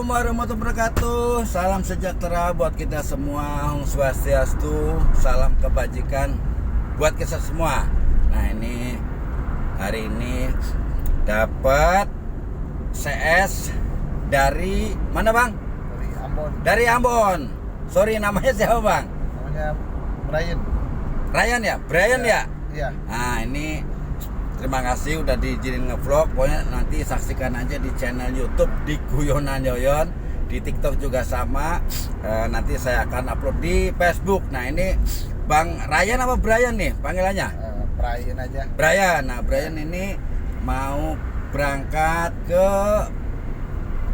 Assalamualaikum warahmatullahi wabarakatuh. Salam sejahtera buat kita semua. Om Swastiastu. Salam kebajikan buat kita semua. Nah, ini hari ini dapat CS dari mana, Bang? Dari Ambon. Dari Ambon. Sorry, namanya siapa, Bang? Namanya Brian. Ryan ya? Brian ya? Iya. Nah, ini terima kasih udah diizinin ngevlog. Pokoknya nanti saksikan aja di channel YouTube di Guyonan Yoyon. Di TikTok juga sama. Nanti saya akan upload di Facebook. Nah, ini Bang Ryan apa Brian nih panggilannya? Brian aja. Brian. Nah, Brian ini mau berangkat ke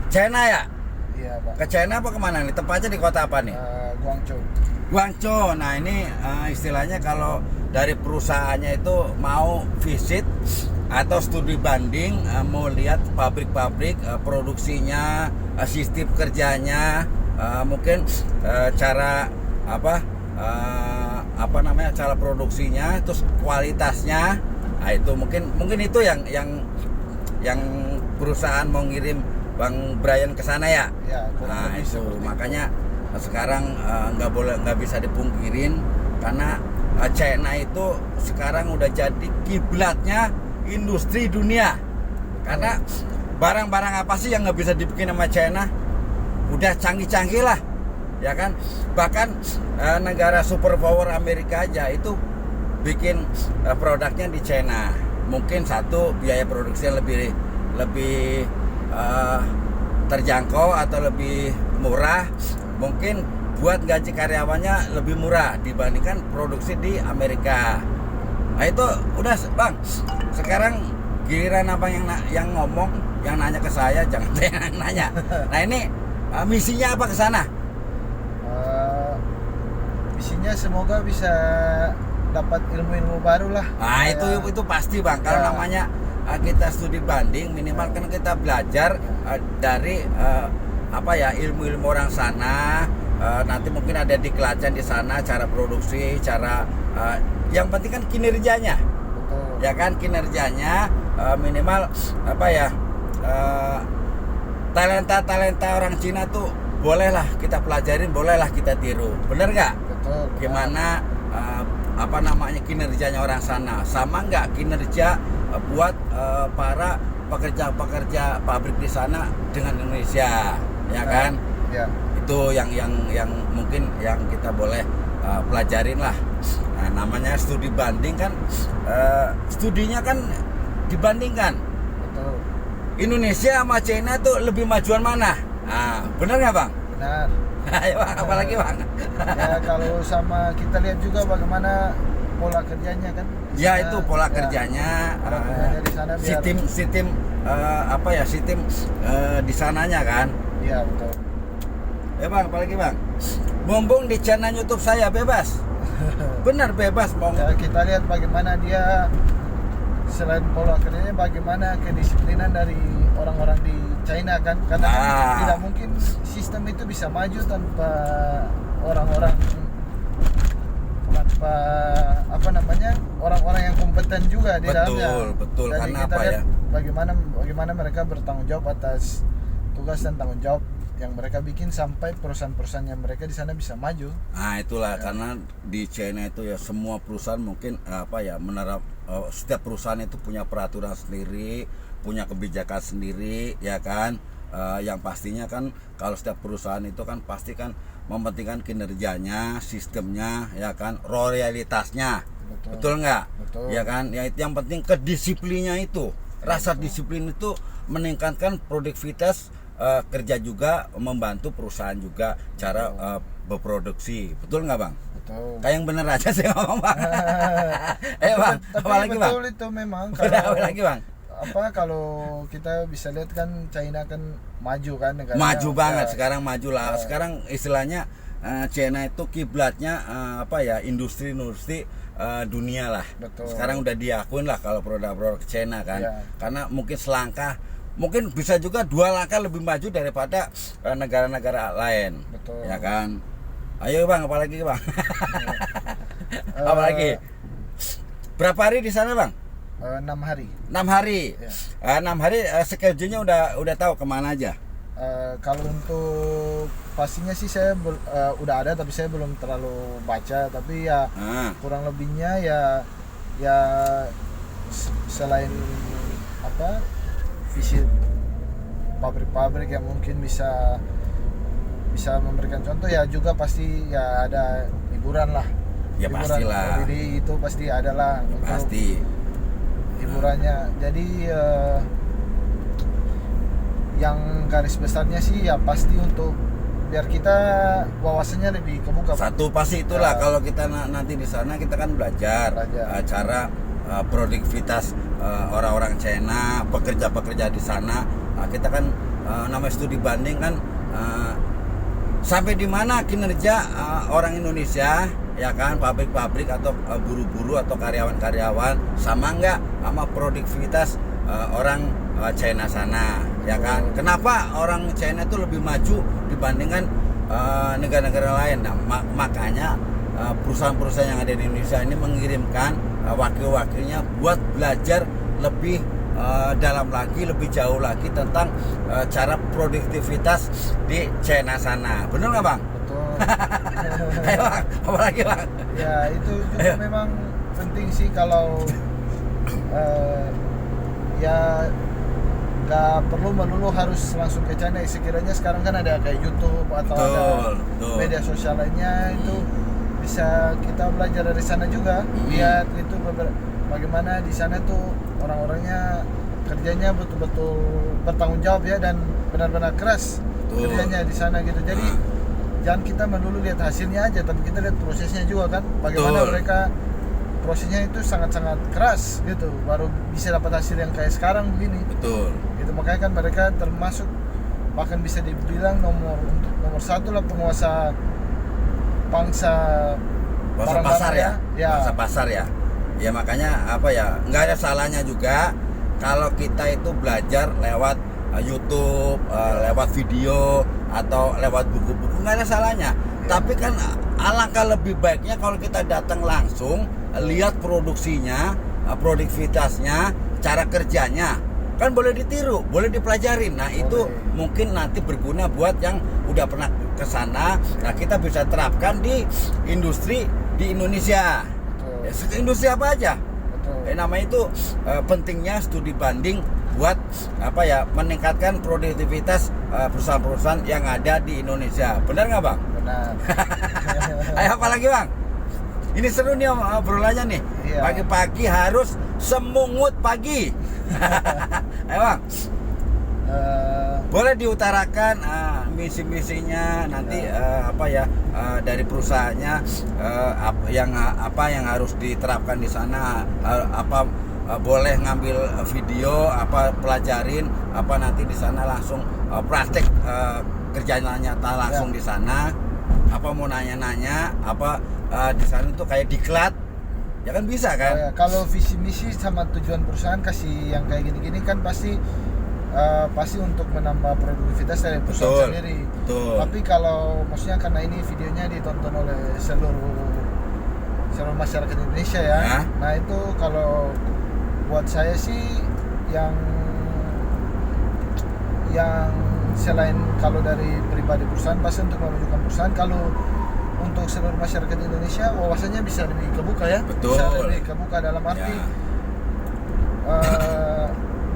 China ya? Iya, Pak. Ke China apa kemana nih? Tepatnya di kota apa nih? Guangzhou. Guangzhou. Nah, ini istilahnya kalau dari perusahaannya itu mau visit atau studi banding, mau lihat pabrik-pabrik, produksinya, sistem kerjanya, mungkin cara cara produksinya, terus kualitasnya. Nah, itu mungkin itu yang perusahaan mau ngirim Bang Brian ke sana ya. Ya, Nah, itu makanya sekarang nggak bisa dipungkirin karena China itu sekarang udah jadi kiblatnya industri dunia. Karena barang-barang apa sih yang nggak bisa dibikin sama China? Udah canggih-canggih lah, ya kan? Bahkan negara superpower Amerika aja itu bikin produknya di China. Mungkin satu biaya produksinya lebih terjangkau atau lebih murah. Mungkin buat gaji karyawannya lebih murah dibandingkan produksi di Amerika. Nah, itu udah, Bang. Sekarang giliran Abang yang ngomong, yang nanya ke saya, jangan saya yang nanya. Nah, ini misinya apa ke sana? Misinya semoga bisa dapat ilmu-ilmu baru lah. Nah, itu pasti, Bang. Kalau namanya kita studi banding, minimal kan kita belajar dari ilmu-ilmu orang sana. Nanti mungkin ada diklacan di sana, cara produksi, cara yang penting kan kinerjanya. Betul. Ya kan, kinerjanya minimal talenta orang Cina tuh bolehlah kita pelajarin, bolehlah kita tiru. Bener nggak? Betul. Gimana kinerjanya orang sana, sama nggak kinerja buat para pekerja pabrik di sana dengan Indonesia, ya kan? Ya. Itu yang mungkin yang kita boleh pelajarin lah. Nah, namanya studi banding kan, studinya kan dibandingkan. Betul. Indonesia sama China tuh lebih majuan mana? Nah, bener nggak, Bang? Benar. Ayo, Bang, apalagi, Bang? Ya, kalau sama kita lihat juga bagaimana pola kerjanya kan. Ya, itu pola kerjanya, di sana biar sistem di sananya kan. Iya, betul. Ya, Bang, apalagi, Bang? Mumpung di channel YouTube saya bebas. Benar, bebas, mau. Ya, kita lihat bagaimana dia selain pola kerjanya, bagaimana kedisiplinan dari orang-orang di China kan. Karena tidak mungkin sistem itu bisa maju tanpa orang-orang orang-orang yang kompeten juga di dalamnya. Betul. Jadi Karena kita apa lihat ya? bagaimana mereka bertanggung jawab atas tugas dan tanggung jawab yang mereka bikin sampai perusahaan-perusahaan yang mereka di sana bisa maju. Nah, itulah karena di China itu ya semua perusahaan mungkin setiap perusahaan itu punya peraturan sendiri, punya kebijakan sendiri, ya kan? Yang pastinya kan kalau setiap perusahaan itu kan pasti kan mementingkan kinerjanya, sistemnya, ya kan? Loyalitasnya. Betul nggak? Betul. Ya kan? Ya, itu yang penting kedisiplinnya itu. Rasa disiplin itu meningkatkan produktivitas kerja juga, membantu perusahaan juga cara berproduksi. Betul nggak, Bang? Betul. Kayak yang bener aja sih ngomong, Bang. Bang, Tapi apalagi, Bang? betul itu memang. Apalagi, Bang? Kalau kita bisa lihat kan China kan maju kan negaranya. Maju banget, sekarang maju lah. Sekarang istilahnya China itu kiblatnya industri dunia lah. Betul. Sekarang udah diakuin lah kalau produk-produk China kan. Ya. Karena mungkin selangkah, mungkin bisa juga 2 langkah lebih maju daripada negara-negara lain. Betul. Ya kan. Ayo, Bang, apalagi, Bang? Apalagi? Berapa hari di sana, Bang? 6 hari. 6 hari. Ya. 6 hari schedule-nya udah tahu kemana aja. Kalau untuk pastinya sih saya udah ada tapi saya belum terlalu baca, tapi ya kurang lebihnya ya selain apa visi pabrik-pabrik yang mungkin bisa memberikan contoh, ya juga pasti ya ada hiburan lah. Ya hiburan, pastilah. Jadi itu pasti ada lah Pasti. hiburannya. Jadi yang garis besarnya sih ya pasti untuk biar kita wawasannya lebih kebuka. Satu pasti itulah kalau kita nanti di sana kita kan belajar. Cara produktivitas orang-orang China, pekerja-pekerja di sana. Kita kan namanya studi banding kan, sampai di mana kinerja orang Indonesia, ya kan, pabrik-pabrik atau buru-buru atau karyawan-karyawan sama enggak sama produktivitas orang China sana, ya kan? Kenapa orang China itu lebih maju dibandingkan negara-negara lain? Nah, makanya perusahaan-perusahaan yang ada di Indonesia ini mengirimkan wakil-wakilnya buat belajar lebih dalam lagi, lebih jauh lagi tentang cara produktivitas di China sana. Benar nggak, Bang? Betul. Ayo, Bang, apa lagi, Bang? Ya itu juga memang penting sih kalau ya nggak perlu melulu harus langsung ke China. Sekiranya sekarang kan ada kayak YouTube atau ada media sosial lainnya, itu bisa kita belajar dari sana juga. Lihat itu bagaimana di sana tuh orang-orangnya kerjanya betul-betul bertanggung jawab ya, dan benar-benar keras kerjanya di sana gitu. Jadi jangan kita melulu lihat hasilnya aja, tapi kita lihat prosesnya juga kan, bagaimana mereka prosesnya itu sangat-sangat keras gitu, baru bisa dapat hasil yang kayak sekarang begini. Betul. Gitu, makanya kan mereka termasuk bahkan bisa dibilang nomor satu lah penguasa bangsa pasar ya. Bangsa pasar ya. Ya makanya apa ya, nggak ada salahnya juga kalau kita itu belajar lewat YouTube, lewat video atau lewat buku-buku, nggak ada salahnya. Tapi kan alangkah lebih baiknya kalau kita datang langsung, lihat produksinya, produktivitasnya, cara kerjanya, kan boleh ditiru, boleh dipelajarin. Nah itu mungkin nanti berguna buat yang udah pernah ke sana. Nah kita bisa terapkan di industri di Indonesia. Ya, industri apa aja? Namanya itu pentingnya studi banding buat apa ya, meningkatkan produktivitas perusahaan-perusahaan yang ada di Indonesia. Benar nggak, Bang? Benar. Ayo apa lagi, Bang? Ini seru nih obrolannya nih. Iya. Pagi-pagi harus semungut pagi. Ayo, Bang. Boleh diutarakan misi-misinya nanti apa ya, dari perusahaannya, apa yang harus diterapkan di sana, boleh ngambil video, apa pelajarin, apa nanti di sana langsung praktek kerjanya nyata langsung di sana, apa mau nanya-nanya, apa di sana tuh kayak diklat, ya kan bisa kan? Kalau visi misi sama tujuan perusahaan kasih yang kayak gini-gini kan pasti untuk menambah produktivitas dari perusahaan sendiri. Tapi kalau maksudnya karena ini videonya ditonton oleh seluruh masyarakat Indonesia ya. Nah itu kalau buat saya sih yang selain kalau dari pribadi perusahaan pasti untuk memajukan perusahaan, kalau untuk seluruh masyarakat Indonesia wawasannya bisa lebih kebuka ya. Bisa lebih kebuka dalam arti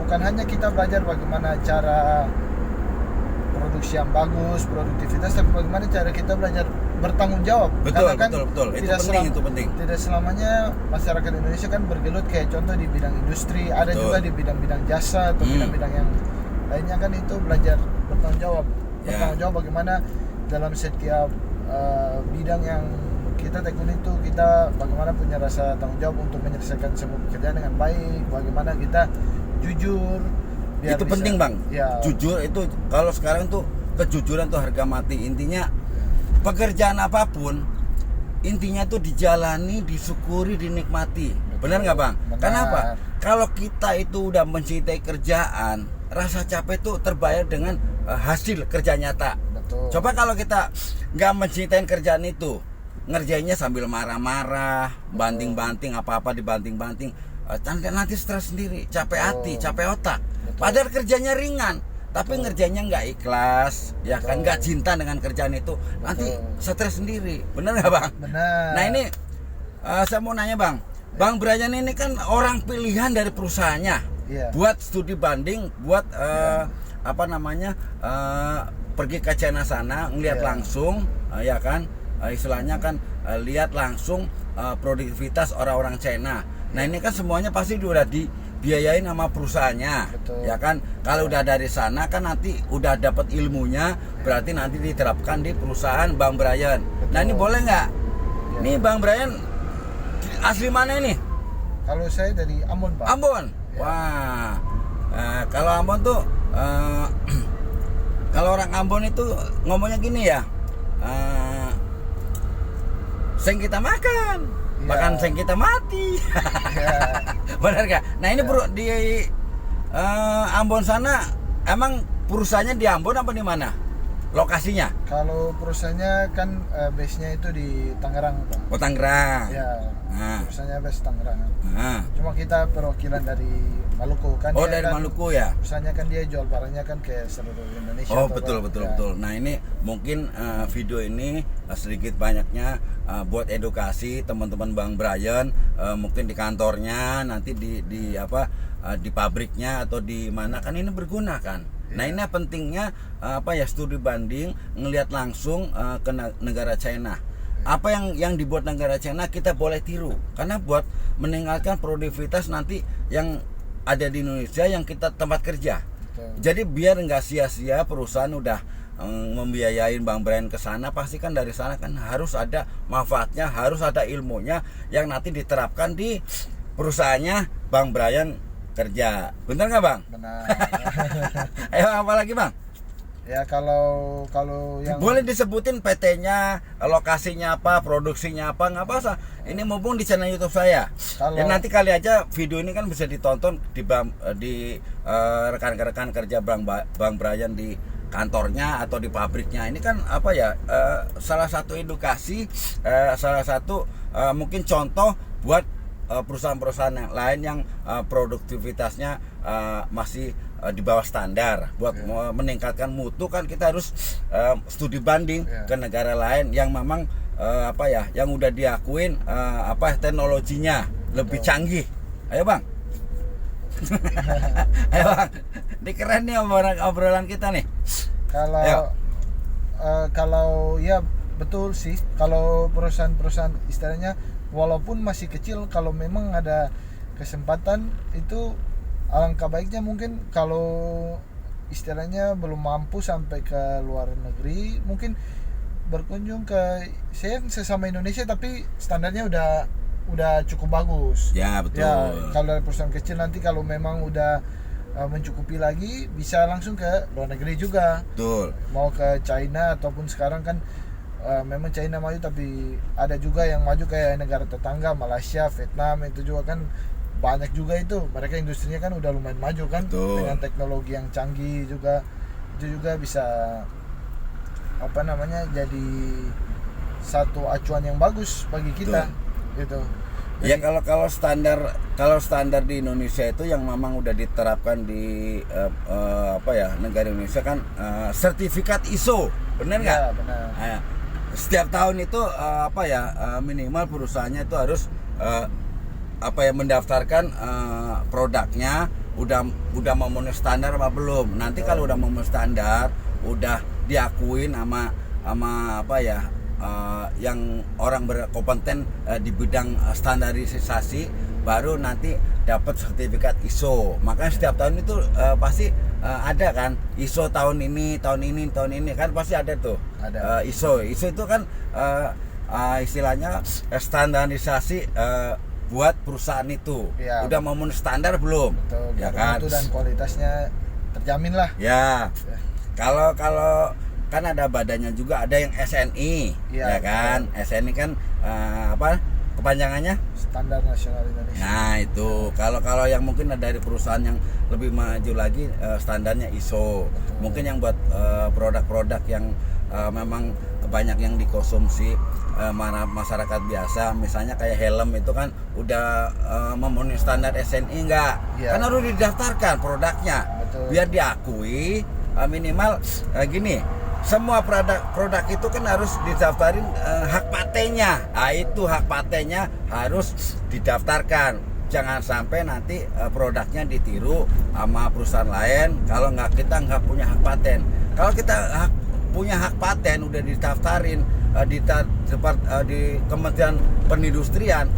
bukan hanya kita belajar bagaimana cara produksi yang bagus, produktivitas, tapi bagaimana cara kita belajar bertanggung jawab. Betul. Itu penting. Tidak selamanya masyarakat Indonesia kan bergelut kayak contoh di bidang industri, ada juga di bidang-bidang jasa atau bidang-bidang yang lainnya kan, itu belajar bertanggung jawab. Bertanggung jawab bagaimana dalam setiap bidang yang kita tekuni itu kita bagaimana punya rasa tanggung jawab untuk menyelesaikan semua pekerjaan dengan baik, bagaimana kita jujur. Itu penting, Bang. Jujur itu kalau sekarang tuh kejujuran tuh harga mati. Intinya pekerjaan apapun intinya tuh dijalani, disyukuri, dinikmati. Benar nggak, Bang? Kenapa? Kalau kita itu udah mencintai kerjaan, rasa capek tuh terbayar dengan hasil kerja nyata. Coba kalau kita nggak mencintai kerjaan itu, ngerjainnya sambil marah-marah, banting-banting, apa-apa dibanting-banting, nanti stres sendiri, capek hati, capek otak. Padahal kerjanya ringan, tapi ngerjainnya nggak ikhlas, ya kan, nggak cinta dengan kerjaan itu, nanti stres sendiri, bener nggak bang? Benar. Nah ini saya mau nanya bang, Bang Brian ini kan orang pilihan dari perusahaannya, buat studi banding, buat apa namanya, pergi ke China sana, ngelihat langsung, ya kan, istilahnya kan lihat langsung produktivitas orang-orang China. Nah ini kan semuanya pasti udah dibiayain sama perusahaannya. Betul. Ya kan, kalau udah dari sana kan nanti udah dapat ilmunya, berarti nanti diterapkan di perusahaan Bang Brian. Betul. Nah ini boleh nggak? Nih Bang Brian asli mana ini? Kalau saya dari Ambon Pak. Ambon. Wah, kalau Ambon tuh kalau orang Ambon itu ngomongnya gini ya, seng kita makan, makan seng kita mati. Benar gak? Nah ini di Ambon sana emang perusahaannya di Ambon apa di mana? Lokasinya? Kalau perusahaannya kan base-nya itu di Tangerang Pak. Oh Tangerang. Ya. Perusahaannya base Tangerang. Cuma kita perwakilan dari Maluku kan. Oh dari kan, Maluku ya. Perusahaannya kan dia jual barangnya kan ke seluruh Indonesia. Oh betul. Nah ini mungkin video ini sedikit banyaknya buat edukasi teman-teman Bang Brian, mungkin di kantornya, nanti di apa, di pabriknya atau di mana, kan ini berguna kan. Nah ini pentingnya apa ya, studi banding, ngelihat langsung ke negara China. Apa yang dibuat negara China kita boleh tiru, karena buat meningkatkan produktivitas nanti yang ada di Indonesia yang kita tempat kerja. Jadi biar nggak sia-sia perusahaan udah membiayain Bang Brian ke sana, pasti kan dari sana kan harus ada manfaatnya, harus ada ilmunya yang nanti diterapkan di perusahaannya Bang Brian kerja. Bener nggak Bang? Benar. Ayo apa lagi Bang? Ya kalau yang boleh disebutin PT-nya, lokasinya apa, produksinya apa, nggak apa-apa. Ini mumpung di channel YouTube saya. Ya nanti kali aja video ini kan bisa ditonton di rekan-rekan kerja Bang Brian di kantornya atau di pabriknya. Ini kan apa ya, salah satu edukasi, salah satu mungkin contoh buat perusahaan-perusahaan yang lain yang produktivitasnya masih di bawah standar. Buat meningkatkan mutu kan kita harus studi banding ke negara lain yang memang apa ya, yang udah diakuin apa teknologinya lebih canggih. Ayo Bang. Ayo Bang. Ini keren nih obrolan kita nih. Kalau ya betul sih, kalau perusahaan-perusahaan istilahnya walaupun masih kecil, kalau memang ada kesempatan itu alangkah baiknya. Mungkin kalau istilahnya belum mampu sampai ke luar negeri, mungkin berkunjung ke sesama Indonesia tapi standarnya udah cukup bagus. Ya betul. Ya, kalau dari perusahaan kecil nanti kalau memang udah mencukupi lagi, bisa langsung ke luar negeri juga. Betul. Mau ke China ataupun sekarang kan memang China maju, tapi ada juga yang maju kayak negara tetangga, Malaysia, Vietnam, itu juga kan banyak juga itu. Mereka industrinya kan udah lumayan maju kan. Betul. Dengan teknologi yang canggih juga. Itu juga bisa apa namanya, jadi satu acuan yang bagus bagi kita. Betul. Gitu. Jadi, ya kalau standar di Indonesia itu yang memang udah diterapkan di apa ya, negara Indonesia kan sertifikat ISO, benar nggak? Ya, benar. Nah, setiap tahun itu apa ya, minimal perusahaannya itu harus apa ya, mendaftarkan produknya udah memenuhi standar apa belum. Nanti kalau udah memenuhi standar, udah diakuin sama apa ya, yang orang berkompeten di bidang standarisasi, baru nanti dapat sertifikat ISO. Makanya setiap tahun itu pasti ada kan ISO tahun ini kan pasti ada tuh. Ada. ISO itu kan istilahnya standarisasi buat perusahaan itu. Ya, udah memenuhi standar belum? Betul, ya kan? Itu dan kualitasnya terjamin lah. Ya. Kalau kan ada badannya juga, ada yang SNI, ya kan? SNI kan apa kepanjangannya? Standar Nasional Indonesia. Nah itu kalau yang mungkin ada dari perusahaan yang lebih maju lagi, standarnya ISO. Betul. Mungkin yang buat produk-produk yang memang banyak yang dikonsumsi masyarakat biasa, misalnya kayak helm itu kan udah memenuhi standar SNI enggak? Ya. Kan harus didaftarkan produknya. Betul. Biar diakui minimal gini, semua produk itu kan harus didaftarin hak patennya. Nah, itu hak patennya harus didaftarkan. Jangan sampai nanti produknya ditiru sama perusahaan lain kalau kita nggak punya hak paten. Kalau kita punya hak paten udah didaftarin di Kementerian Perindustrian,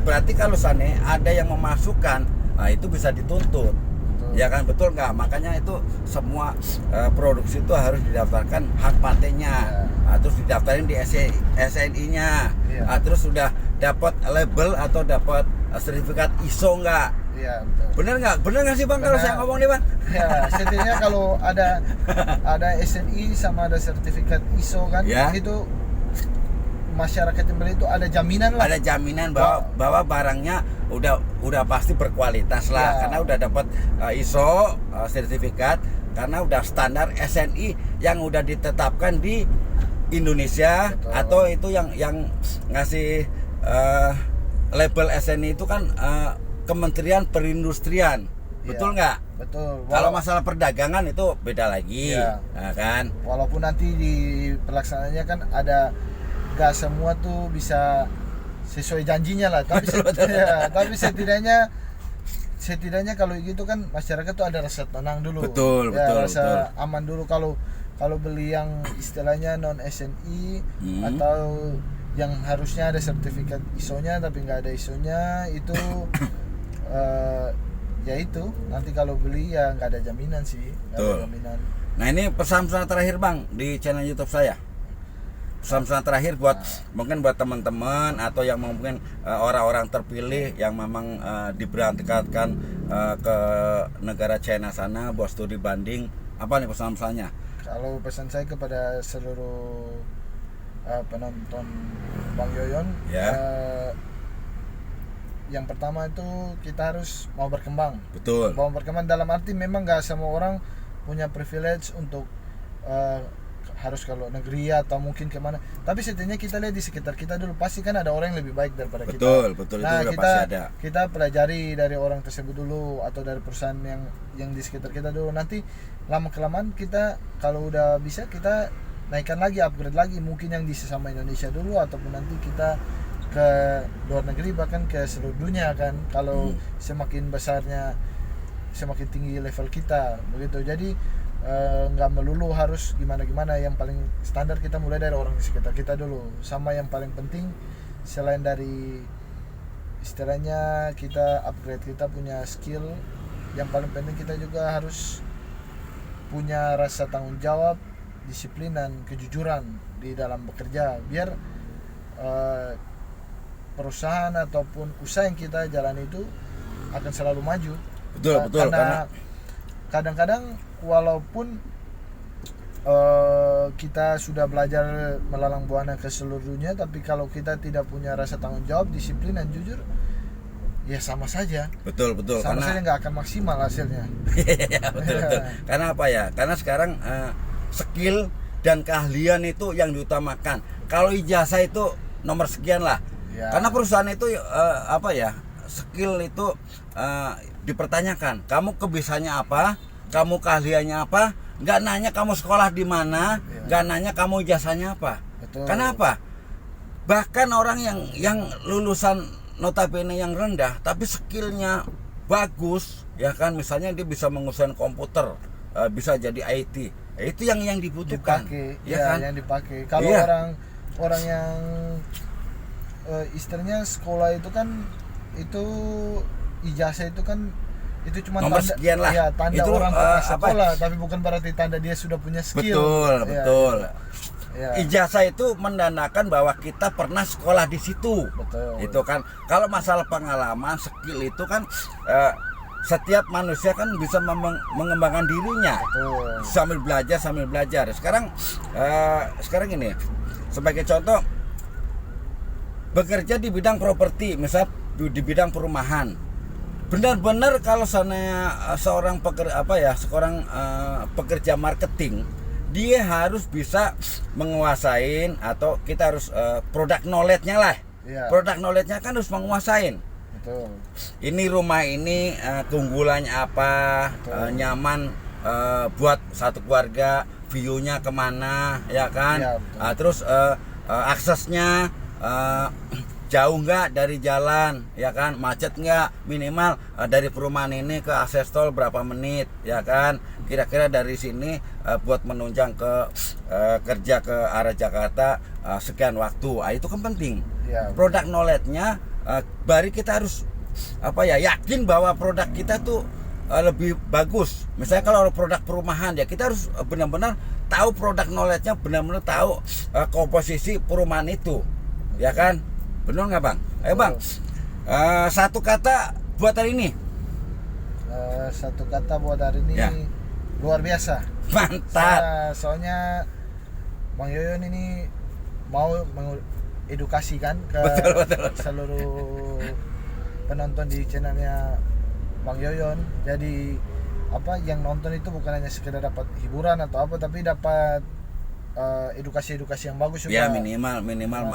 berarti kalau sana ada yang memasukkan, nah itu bisa dituntut. Betul. Ya kan, betul nggak? Makanya itu semua produksi itu harus didaftarkan hak patennya, terus didaftarin di SNI-nya, terus sudah dapat label atau dapat sertifikat ISO nggak? Iya, betul. Bener nggak sih bang kalau saya ngomong nih bang? Ya, setidaknya kalau ada SNI sama ada sertifikat ISO kan, itu masyarakat yang beli itu ada jaminan lah. Ada jaminan bahwa barangnya udah pasti berkualitas lah, karena udah dapat ISO sertifikat, karena udah standar SNI yang udah ditetapkan di Indonesia. Betul. Atau itu yang ngasih label SNI itu kan Kementerian Perindustrian. Betul nggak? Betul. Kalau masalah perdagangan itu beda lagi, nah, kan? Walaupun nanti di pelaksanaannya kan gak semua tuh bisa sesuai janjinya lah, tapi tapi setidaknya kalau gitu kan masyarakat tuh ada rasa tenang dulu. Betul. Rasa aman dulu kalau beli yang istilahnya non SNI atau yang harusnya ada sertifikat ISO-nya tapi nggak ada ISO-nya itu ya itu nanti kalau beli ya nggak ada jaminan sih. Ada jaminan. Nah ini pesan-pesan terakhir bang di channel YouTube saya. Pesan-pesan terakhir mungkin buat teman-teman atau yang mungkin orang-orang terpilih yang memang diberangkatkan ke negara China sana buat studi banding, apa nih pesan-pesannya? Kalau pesan saya kepada seluruh penonton Bang Yoyon, yang pertama itu kita harus mau berkembang. Betul. Mau berkembang dalam arti memang gak semua orang punya privilege untuk harus kalau negeri atau mungkin kemana. Tapi setidaknya kita lihat di sekitar kita dulu, pasti kan ada orang yang lebih baik daripada kita. Betul. Nah, itu pasti ada. Kita pelajari dari orang tersebut dulu atau dari perusahaan yang di sekitar kita dulu. Nanti lama kelamaan kita kalau udah bisa kita naikkan lagi, upgrade lagi, mungkin yang di sesama Indonesia dulu ataupun nanti kita ke luar negeri bahkan ke seluruh dunia kan. Kalau semakin besarnya semakin tinggi level kita begitu. Jadi nggak melulu harus gimana, yang paling standar kita mulai dari orang di sekitar kita dulu. Sama yang paling penting selain dari istilahnya kita upgrade, kita punya skill, yang paling penting kita juga harus punya rasa tanggung jawab, disiplin dan kejujuran di dalam bekerja, biar perusahaan ataupun usaha yang kita jalan itu akan selalu maju. Betul. Karena kadang-kadang walaupun kita sudah belajar melalang buana ke seluruh dunia, tapi kalau kita tidak punya rasa tanggung jawab, disiplin dan jujur, ya sama saja. Betul. Sama saja nggak akan maksimal hasilnya. betul. Karena apa ya? Karena sekarang skill dan keahlian itu yang diutamakan. Kalau ijazah itu nomor sekian lah. Karena perusahaan itu skill itu dipertanyakan. Kamu kebiasaannya apa? Kamu keahliannya apa? Nggak nanya kamu sekolah di mana, nggak nanya kamu ijazahnya apa. Betul. Kenapa? Bahkan orang yang lulusan notabene yang rendah tapi skillnya bagus, ya kan, misalnya dia bisa mengusahakan komputer, bisa jadi IT, itu yang dibutuhkan. Yang dipakai. Kalau orang yang istilahnya sekolah itu kan, itu ijazah itu kan itu cuma nomor tanda, sekian lah. Tanda itu, orang pernah sekolah, tapi bukan berarti tanda dia sudah punya skill. Betul. Ijazah itu menandakan bahwa kita pernah sekolah di situ. Betul. Itu kan. Kalau masalah pengalaman, skill itu kan setiap manusia kan bisa mengembangkan dirinya. Betul. Sambil belajar. Sekarang ini sebagai contoh, bekerja di bidang properti, misal di bidang perumahan. Benar-benar kalau seorang pekerja marketing, dia harus bisa menguasain, atau kita harus product knowledge-nya lah. Product knowledge-nya kan harus menguasain. Betul. Ini rumah ini keunggulannya apa, nyaman buat satu keluarga, view-nya kemana, ya kan? Iya, betul. Terus aksesnya jauh nggak dari jalan, ya kan? Macet nggak? Minimal dari perumahan ini ke akses tol berapa menit, ya kan? Kira-kira dari sini buat menunjang ke kerja ke arah Jakarta sekian waktu. Itu kan penting. Iya. Produk knowledge-nya bari kita harus yakin bahwa produk kita tuh lebih bagus. Misalnya kalau produk perumahan ya kita harus benar-benar tahu produk knowledge-nya, benar-benar tahu komposisi perumahan itu, ya kan? Benar nggak bang? Ayo bang, satu kata buat hari ini. Satu kata buat hari ini Ya. luar biasa. Mantap. Soalnya Bang Yoyon ini mau mengedukasikan ke Betul. seluruh penonton di channelnya Bang Yoyon. Jadi yang nonton itu bukan hanya sekedar dapat hiburan atau apa, tapi dapat edukasi yang bagus juga. Ya minimal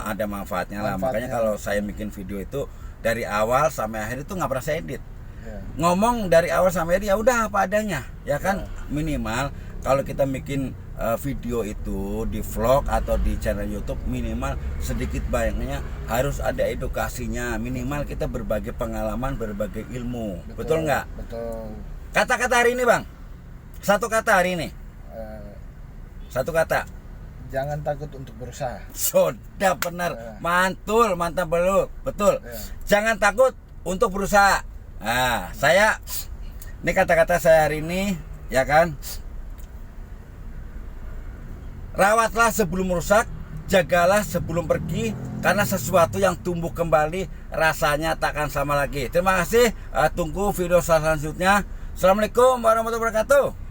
ada manfaatnya lah. Makanya kalau saya bikin video itu dari awal sampai akhir itu nggak pernah saya edit. Ya. Ngomong dari awal sampai akhir ya udah apa adanya, ya kan? Minimal kalau kita bikin video itu di vlog atau di channel YouTube, minimal sedikit banyaknya harus ada edukasinya. Minimal kita berbagi pengalaman, berbagi ilmu. Betul nggak? Betul. Kata-kata hari ini bang, satu kata hari ini, satu kata. Jangan takut untuk berusaha. Sudah benar, Ya. mantul, mantap belum, betul. Ya. Jangan takut untuk berusaha. Nah, ini kata-kata saya hari ini, ya kan? Rawatlah sebelum rusak, jagalah sebelum pergi, karena sesuatu yang tumbuh kembali rasanya takkan sama lagi. Terima kasih, tunggu video selanjutnya. Assalamualaikum warahmatullahi wabarakatuh.